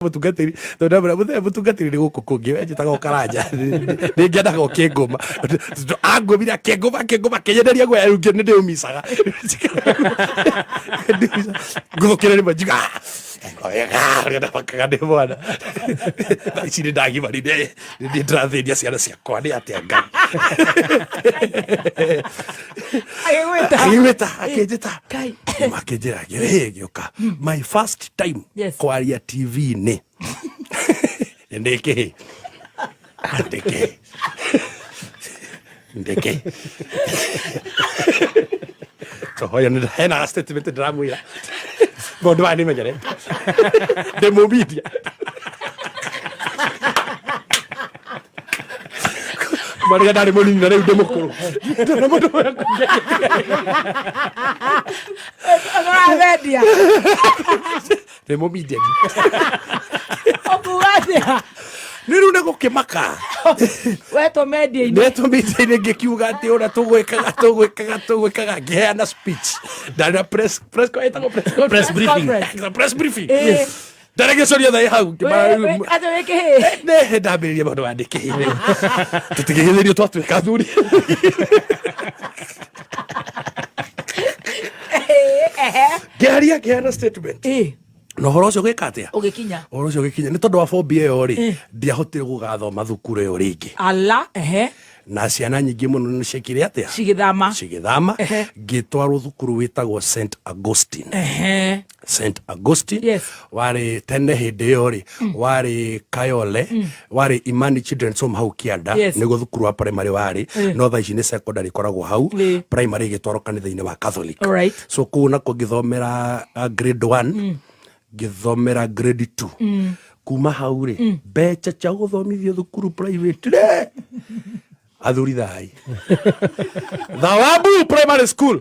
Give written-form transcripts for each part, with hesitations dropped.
mutungatiri ndabura mutungatiri ni guku kungi njitaga ukaranja ni ngenaga ukinguma angumira kinguma kinyenderia gwe rungi ni ndiumisaga guthukire ni majiga ngenda bakaga ndi mwana ici ni ndagimari ni ndrathiria ciana ciakwa ni atia ngai agĩgwĩta akĩnjĩta makĩnjĩra ngĩũka my first time kwaria TV-inĩ ndĩkĩ tohoya nĩ hena statement ndĩramwĩra mũndũ wa nĩmenyere ndĩmũmithia Maria dari molini na rĩu ndĩ mũkũrũ ndona mũndũ wa Agavedia. ndĩmũmithia Obugadia. Niru nego kimaka. Weto media. Neto media ngekiuga ati ora tugwikaga ngeana speech. Dana press briefing. Press briefing. Delegation ya hau kimaru. Ata weke. Ne ndabiria maundu andike. Tutigithirio twatuika thuri. Geria statement. No horo cio gikatia ugikinya horo cio gikinya ni tondu wa phobia yo ri ndiahotire gugathoma thukuru yo ringi ala na ciana nyingi muno ni ciekire atia cigithama ngitwarwo thukuru witagwo St Augustine St Augustine yes. wari tene hindi yo ri wari Kayole wari Imani Children's Home hau Kianda nigo thukuru wa primary wari no tha ici ni secondary koragwo hau primary gitwarwo kanitha-ini wa Catholic so kuna ko ngithomera grade 1 githomera grade 2 kuma hau ri becha cha guthomithio thukuru private re athuri thai Thawabu primary school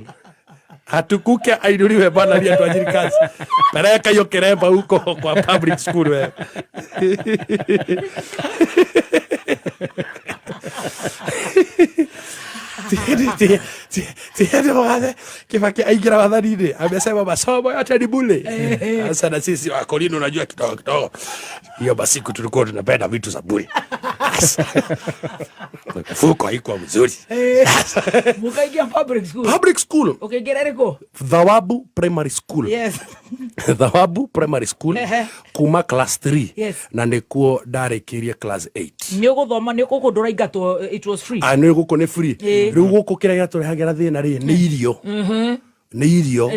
hatukuke aiduriwe bana ria twa jirikazi pereka yo keremba huko kwa public school we Tiende wale Kibaki aingira wathani-ini amesema masomo yote ni bure. Sasa na sisi wakolini unajua kidogo. Hiyo basiku tulikuwa tunapenda vitu za bure. Fuko haikuwa mzuri. Mukaingia public school. Okay, gerereko. Thawabu primary school. Yes. Thawabu primary school kuma class 3 na nikuo ndarekirie class 8. Ni uguthoma ni ukundura ingatwo it was free. Ni guko ni free. Riu guko kira giatũrehagĩra thĩna ri ni irio. Ni irio.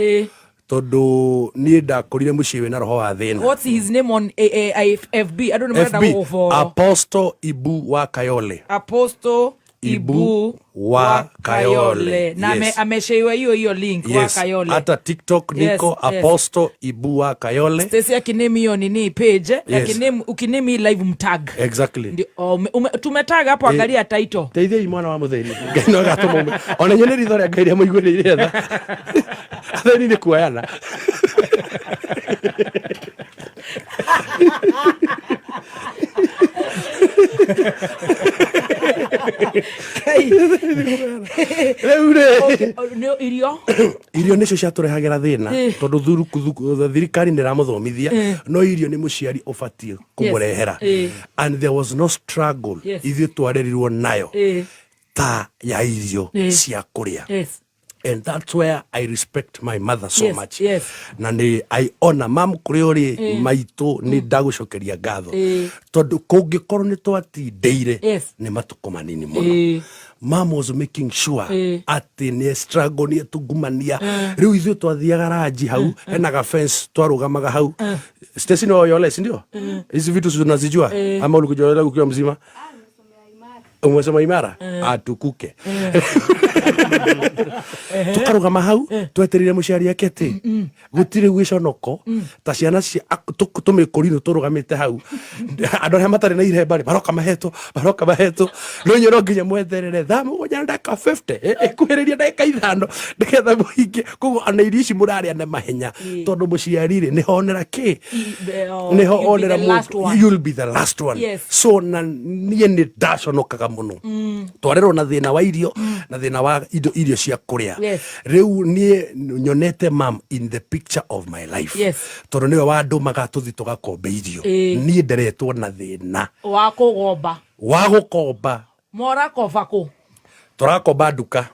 Tondu ni ndakorire muciĩ wĩna roho wa thĩna. What's his name on FB? I don't know FB. Apostle Ibu wa Kayole. Apostle Ibu wa Kayole. Na ameshaiwa hiyo link wa Kayole. Hata TikTok niko Apostle Ibu wa Kayole. Stacey akinemi hiyo nini page, ukinemi live mtag. Exactly. Tumetag hapo angalia title. Teithia mwana wa mutheri. Ngeno gatuma. Ona nyone ritho rĩa Ngai rĩa mũigũrĩire tha. Atheni ni kuayana. Irio nicio ciatũrehagĩra thĩna tondu thirikari nĩĩramuthomithia no irio nĩ mũciari ũbatie kũmũrehera and there was no struggle ithuĩ twarerirwo nayo ta ya irio cia kũrĩa. And that's where I respect my mother so much. Na ni I honor mam kuri ori maitu ni ndagucokeria ngatho. Tondu kungikorwo ni twatindeire ni matuko manini muno. Mom was making sure ati ni struggle ni tugumania. Riu ithuĩ twathiaga ranji hau hena ga fence twarugamaga hau. Stacey no yole sindio? Hizi vitu tunazijua ama ulikujua ukiwa mzima? Umesema Imara atukuke tukarugama hau tweterire muciari yake ati gutire gwiconoko ta ciana cia tumikurino turugamite hau andu arĩa matarĩ na iremba baroka mahetwo no nyoro nginya mwetherere thamu gonya ndaka 50 ikuhĩrĩria ndaka 5 ndigetha muhinge koguo ana irio ici mũrarĩa na mahenya tondu muciari rĩ niho onera ki niho onera you'll be the last one so na niĩ nĩ ndaconokaga muno twarerwo na thina wa irio na thina wa irio cia kuria riu nie nyonete mam in the picture of my life tondu niwe wandumaga tuthi tugakombe irio nie nderetwo na thina wa gukomba mora koba ku turakomba nduka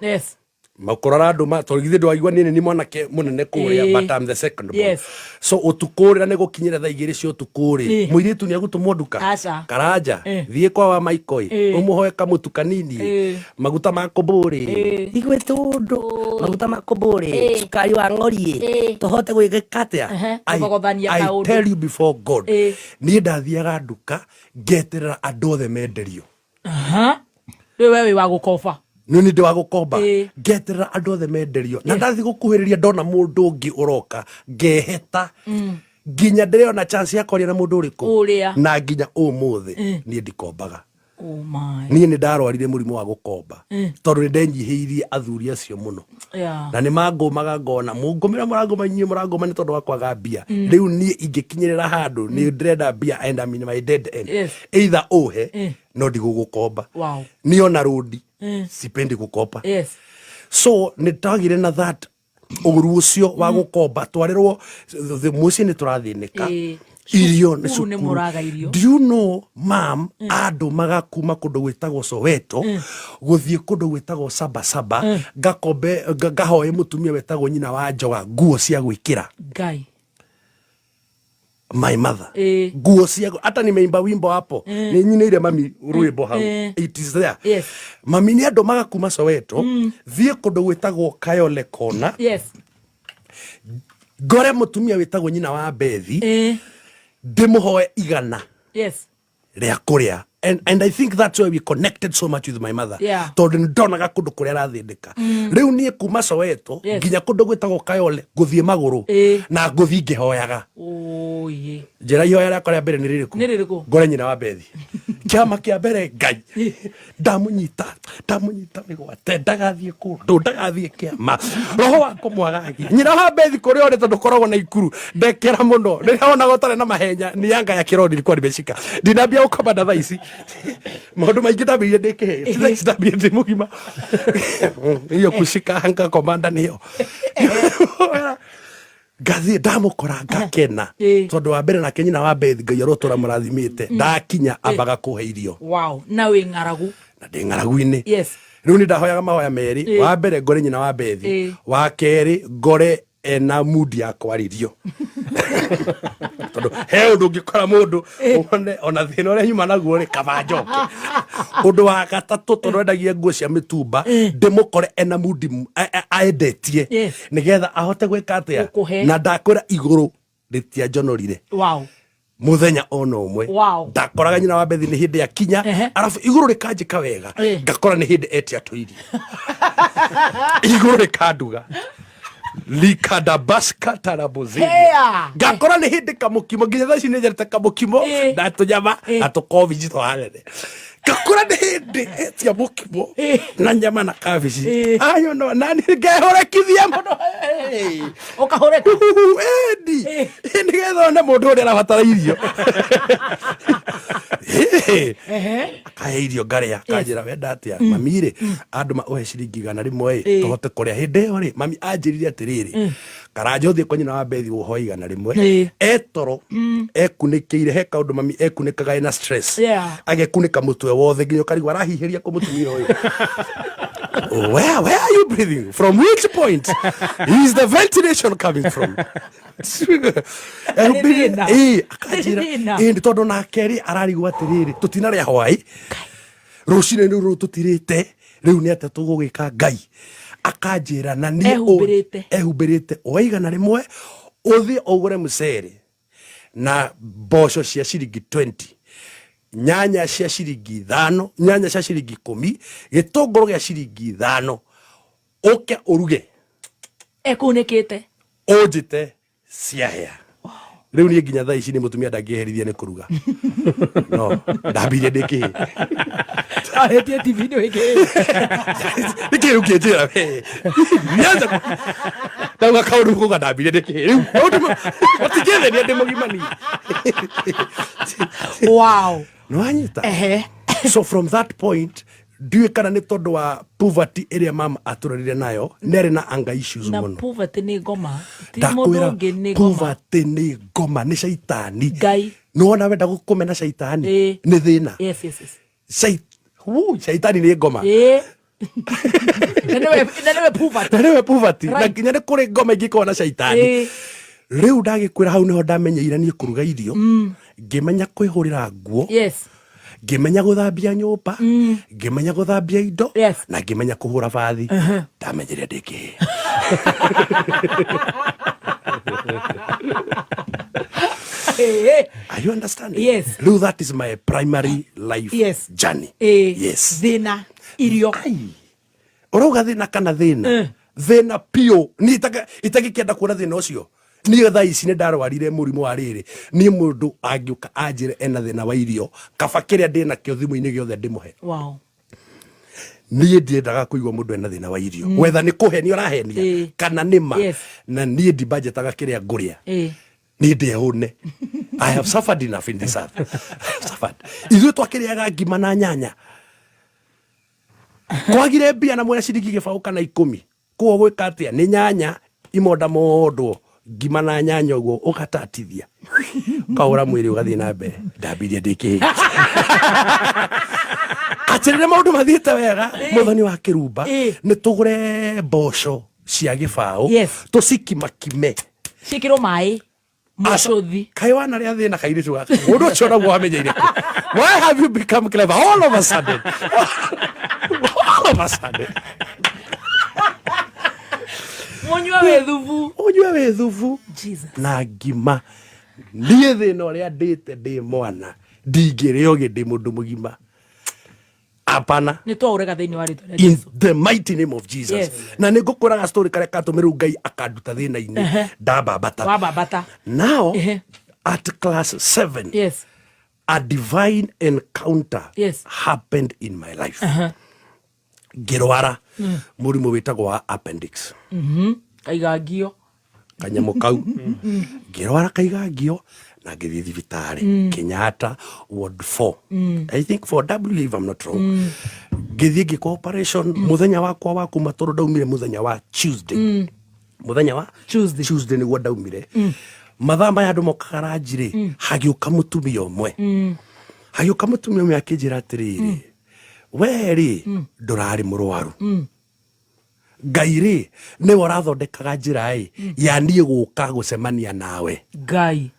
makurora nduma togithie ndwaigwa nini ni mwanake munene kuria but I'm the second born so utukurira ni gukinyira tha igiri cio utukuri muiritu ni agutumwo nduka karanja thie kwa wa maikoi umuhoe kamutu kanini maguta ma kuburi igwe tundu maguta ma kuburi sukari wa ngorie tuhote gwikika atia I tell you before God ni ndathiaga nduka ngeterera andu othe menderio wewe wa gukoba nuni ndi wa gukomba ngeterera andu othe menderio na ndathi gukuhiriria ndona mundu ungi uroka ngeheta nginya ndiriona chance ya kwaria na mundu uriku na nginya umuthi nie ndikombaga nie ni ndarwarire murimu wa gukomba tondu ni ndenyihiirie athuri acio muno na ni mangumaga ngona mungumira muranguma nyinyi muranguma ni tondu wa kwaga mbia riu nie ingikinyirira handu ni ndirenda mbia and I'm in my dead end either uhe no ndigugukomba niona rudi sipendi gukomba so nitagire na that uru ucio wa gukomba twarerwo muci ni turathinika irio ni cukuru. Do you know mam andu magakuma kundu gwitagwo Soweto guthie kundu gwitagwo Sabasaba ngakombe ngahoye mutumia wetagwo nyina wa njoga nguo cia gwikira ngai my mother nguo cia hata nimeimba wimbo hapo ni nyinire mami rwimbo hau it is there mami ni andu magakuma Soweto thie kundu gwitagwo Kayole Kona gore mutumia wetagwo nyina wa Bethi ndimuhoe igana ria kuria and I think that's why we connected so much with my mother tondu ndonaga kundu kuria rathindika riu nie kuma Soweto nginya kundu gwitagwo Kayole guthie maguru na nguthi ngihoyaga njira ihoya ria kuria mbere ni ririku ngore nyina wa Bethi kiama kia mbere ngai ndamunyita migwate ndagathie kundu ndagathie kiama roho wako mwagagi nyina wa Bethi kuria ori tondu koragwo na ikuru ndekera muno ndiraona gotare na mahenya ni yanga ya kirodi ilikuwa nimeshika ndinambia ukomanda thaa ici maundu maingi ndambire ndike ndambire ndi mugima iyo kushika hanga komanda niyo gathi ndamukora ngakena tondu wa mbere na kenyina wa Bethi ngai arotora murathimite ndakinya ambaga kuhe irio na wi ngaragu na ndi ngaragu-ini riu ni ndahoyaga mahoya meri wa mbere ngore nyina wa Bethi wa keri ngore ena mudi ya kwaririo tondu he undu ngikora mundu one ona thina uria nyuma naguo ri kaba njoke undu wa gatatu tondu endagia nguo cia mitumba ndimukore ena mudi aendetie nigetha ahote gwika atia na ndakwira iguru ritia njonorire muthenya ono umwe ndakoraga nyina wa Bethi ni hindi ya kinya arafu iguru rikanjika wega ngakora ni hindi etia tuirio iguru rikanduga likadabaska tarabuzi ngakora ni hindi kamukimo nginya thaa ici ni njerete kamukimo ndatunyama atukovici twarere ngakora ni hindi etia mukimo na nyama na kavici ayo no nani ngehorekithia muno ukahoreka endi nigetha one mundu uria arabatara irio akahe irio ngaria akanjira wenda atia mami ri andu mauhe ciringi 100 tuhote kuria hindi iyo ri mami anjirire atiriri karanja uthie kwa nyina wa Bethi uhoe 100 etoro ekunikiire he kaundu mami ekunikaga ena stress agekunika mutwe wothe nginya karigwa arahihiria ku mutumia uyu where are you breathing from? Which point is the ventilation coming from? Tondu na keri ararigwa atiriri tutinaria hwai rucine ruru tutirite riu ni ate tugugika ngai akanjira na ni ehumbirite oigana rimwe uthi ogure mucere na mboco cia ciringi 20 nyanya cia ciringi 5 nyanya cia ciringi 10 gitunguru gia ciringi 5 uke uruge ekunikite ujite ciahea riu ni nginya thaa ici ni mutumia ndangieherithia ni kuruga no ndambire ndiki ahetie TV ni wiki ndiki ruke njira nyanza ndauga kaundu kuga ndambire ndiki riu utigethenia ndi mugimani wow no anyita So from that point, ndiwe kana nĩ tondũ wa poverty ĩrĩa mama atũrarire nayo nĩarĩ na anger issues na mũno. Poverty nĩ ngoma. Ndakwĩra poverty nĩ ngoma, nĩ shaitani. Ngai. Nĩwona wenda gũkũmena shaitani nĩ thĩna. Yes. Shaitani nĩ ngoma. Na nĩwe poverty. Na nginya nĩ kũrĩ ngoma ingĩkorwo na shaitani. Rĩu ndagĩkwĩra hau nĩho ndamenyeire niĩ kũruga irio, ngĩmenya kwĩhũrĩra nguo, ngĩmenya gũthambia nyũmba, ngĩmenya gũthambia indo, na ngĩmenya kũhũra bathi. Ndamenyire ndĩkĩ. Are you understanding? Yes. Rĩu that is my primary life journey. Yes. Thĩna irio. Ũrauga thĩna kana thĩna? Thĩna piũ. Niĩ itagĩkĩenda kuona thĩna ũcio. Niĩ thaa ici nĩ ndarwarire mũrimũ wa rĩrĩ. Niĩ mũndũ angĩũka anjĩre ena thĩna wa irio, kaba kĩrĩa ndĩ nakĩo thimũ-inĩ gĩothe ndĩmũhe. Wow. Niĩ ndiendaga kũigua mũndũ ena thĩna wa irio. Whether nĩ kũhenia ũrahenia kana nĩma. Na niĩ ndibajetaga kĩrĩa ngũrĩa. Niĩ ndĩhũne. I have suffered enough in this earth. Ithuĩ twakĩrĩaga ngima na nyanya. Kwagire mbia na mwena ciringi gĩbaũ kana 10. Kuo gwĩka atĩa? Nĩ nyanya imonda mondwo. Ngima na nyanya ũguo ũgatatithia. Kaũra mwĩrĩ ũgathiĩ na mbere. Ndambirie ndĩkĩ. Atĩrĩre maũndũ mathiĩte wega. Mũthoni wa Kĩrumba nĩ tũgũre mboco cia gĩbaũ. Tũcikimakime. Ciĩkĩrwo maĩ. Mũcothi. Kaĩ wanarĩa thĩna kairĩtu gaka. Mũndũ ũcio naguo wamenyeire. Why have you become clever all of a sudden? All of a sudden. Munywa wĩ thubu. Na ngima. Niĩ thĩna ũrĩa ndĩte ndĩ mwana ndingĩrĩo ndĩ mũndũ mũgima. Apana. Nĩ twaũrega thĩinĩ wa rĩtwa rĩa In the mighty name of Jesus. Na nĩ ngũkũraga story karĩa katũmĩrwo Ngai akanduta thĩna-inĩ. Ndambambata. Wambambata. Now, at class 7, a divine encounter happened in my life. Ngĩrwara mũrimũ wĩtagwo wa appendix. Kaigangio. Kanyamũ kau. Ngĩrwara kaigangio na ngĩthiĩ thibitarĩ Kenyatta ward 4. I think 4W if I'm not wrong. Ngĩthiĩ ngĩka operation mũthenya wakwa wa kuma tondũ ndaumire mũthenya wa Tuesday. Mũthenya wa Tuesday nĩguo ndaumire. Mathaa maya andũ mokaga ranjirĩ, hagĩũka mũtumia ũmwe. Hagĩũka mũtumia ũmwe akĩnjĩra atĩrĩrĩ, wee-rĩ ndũrarĩ mũrwaru. Ngai rĩ nĩwe ũrathondekaga njĩra ya niĩ gũka gũcemania nawe. Ngai.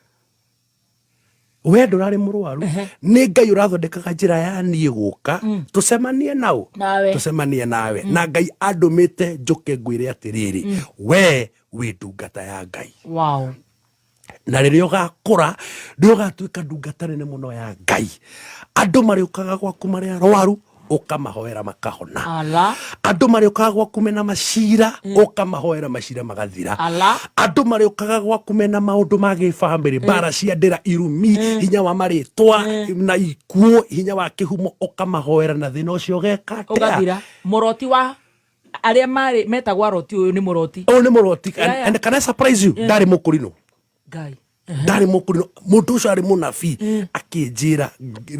We ndũrarĩ mũrwaru. Nĩ Ngai ũrathondekaga njĩra ya niĩ gũka tũcemanie nawe. Tũcemanie nawe. Na Ngai andũmĩte njũke ngwĩre atĩrĩrĩ, we wĩ ndungata ya Ngai. Wow. Na rĩrĩa ũgakũra nĩ ũgatuĩka ndungata nene mũno ya Ngai. Andũ marĩũkaga gwaku marĩ arwaru ũkamahoera makahona. Andũ marĩũkaga gwaku mena macira ũkamahoera macira magathira. Andũ marĩũkaga gwaku mena maũndũ ma gĩbamĩrĩ, mbara cia ndĩra, irumi, hinya wa marĩtwa na ikuũ, hinya wa kĩhumo ũkamahoera na thĩna ũcio ũgeka ũgathira. Mũroti wa arĩa metagwo aroti ũyũ nĩ mũroti. Ũyũ nĩ mũroti. And can I surprise you? Ndarĩ mũkũrinũ. Ngai. Ndarĩ mũkũrinũ. Mũndũ ũcio arĩ mũnabii akĩnjĩra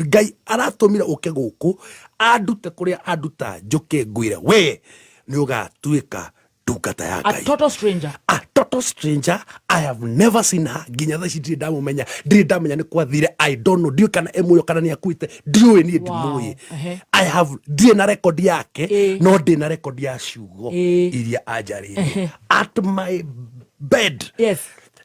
Ngai aratũmire ũke gũkũ andute kũrĩa anduta njũke ngwĩre we nĩ ũgatuĩka ndungata ya Ngai. A total stranger. A total stranger. I have never seen her. Nginya thaa ici ndirĩ ndamũmenya. Ndirĩ ndamenya nĩ kwathire. I don't know. Ndiũĩ kana emuoyo kana nĩ akuĩte. Ndiũĩ niĩ ndimũĩ. I have ndirĩ na record yake no ndĩ na record ya ciugo iria anjarĩirie. At my bed.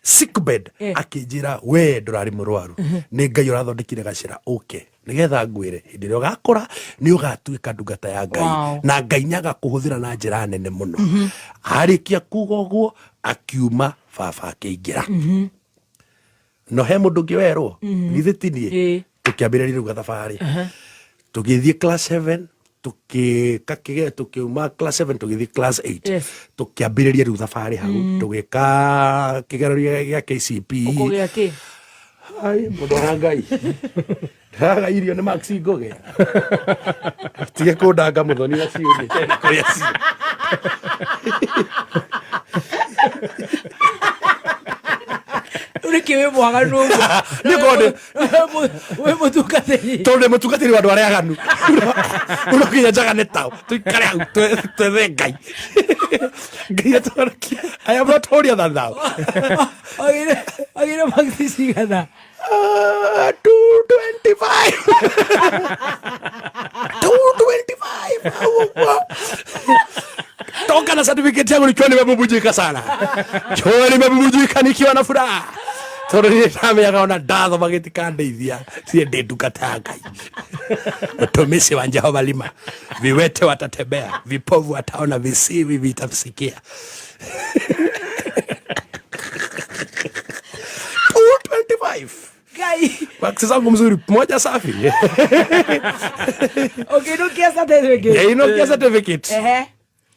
Sick bed. Akĩnjĩra we ndũrarĩ mũrwaru. Nĩ Ngai ũrathondekire gacĩra ũke nĩgetha ngwĩre hĩndĩ ĩrĩa ũgakũra nĩ ũgatuĩka ndungata ya Ngai. Na Ngai nĩagakũhũthĩra na njĩra nene mũno. Arĩkia kuga ũguo akiuma baba akĩingĩra. No he mũndũ ũngĩ werwo githĩ ti niĩ tũkĩambĩrĩria rĩu gathabarĩ. Tũgĩthiĩ class 7 tukiuma class 7 tugĩthiĩ class 8 tukiambĩrĩria rĩu thabarĩ hau tũgĩka kĩgeranio gĩa KCPE. Ai mũndũ wa Ngai ndaga irio nĩ Max ngũgĩa tige kũndanga mũthoni na ciũni kũrĩa ci niki we mwaga no ni gode we mutungatiri tonde mutungatiri wandu aria aganu uno kinya jaga ne tao tuikare au twerengai ngai atorokia I am not holding that now agire magisi gana 225 225 toka na certificate yangu nikiwa nimebubujika sana choni nimebubujika nikiwa na furaha toro ni tame yakaona datho mageti kandeithia sie ndedukaga Ngai utumishi wa Jehova lima viwete watatembea vipovu wataona visiwi vitasikia 225 Gai Wax zangu mzuri moja safi okay no kia certificate no kia certificate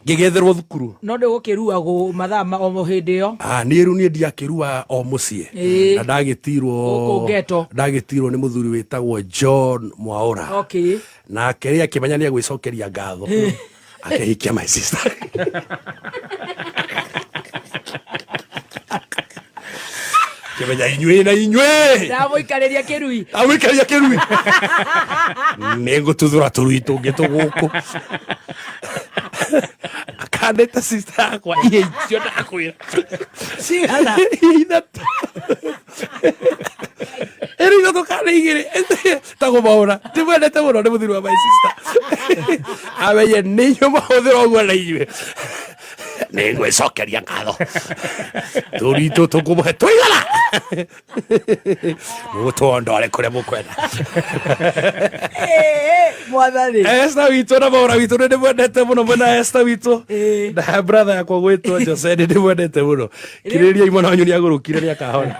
gigetherwo thukuru no de gukirua go mathama o hindi yo ni ru ni ndiakirua o mucie na ndagitirwo ni muthuri witagwo John Mwaura okay na keria kimenya ni agwicokeria ngatho akehikia my sister kimenya inywe ndamuikariria kirui nego tuthura turui tungi tuguku akandeta sister yakwa icio ndakwira cigana ithatu eri no kale igire tago maura timwendete muno ni muthuri wa my sister awe ninyo mahuthira uguo na inywe ningwicokeria ngatho turitu tukumuhe twigana mutondore kuria mukwenda mwathani Esther witu na maura witu ni mwendete muno mwena Esther witu na brother yakwa gwitwo Jose ni mwendete muno kiriria imwe na nyuni agurukire ni akahona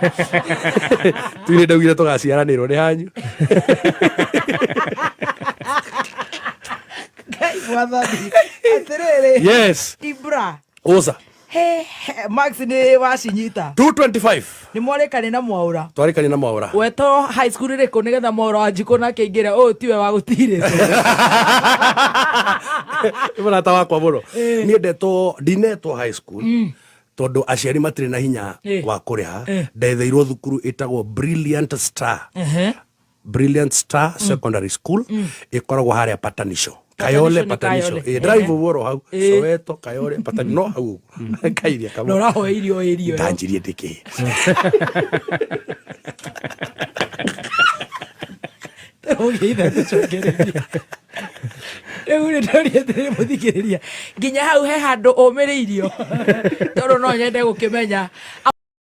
twini ndagire tugaciaranirwo ni hanyu mwathani atiriri yes Ibra oza Max ni wacinyita 225 ni mwarekane na Mwaura twarekane na Mwaura weto high school riko nigetha Mwaura wanjiko na keingira tiwe wa gutire ibona ta wakwa muno ni ndinetwo high school tondu aciari matire na hinya wa kuriha ndetheirwo thukuru itagwo Brilliant Star Secondary School ikoragwo haria Patanisho Kayole Patanisho drive woro hau Soweto Kayole Patanisho no hau kairia kama no raho irio tanjirie ndiki ogeitha tucokereria Eure ndoria ndire muthikiriria nginya hau he handu umiriirio tondu no nyende gukimenya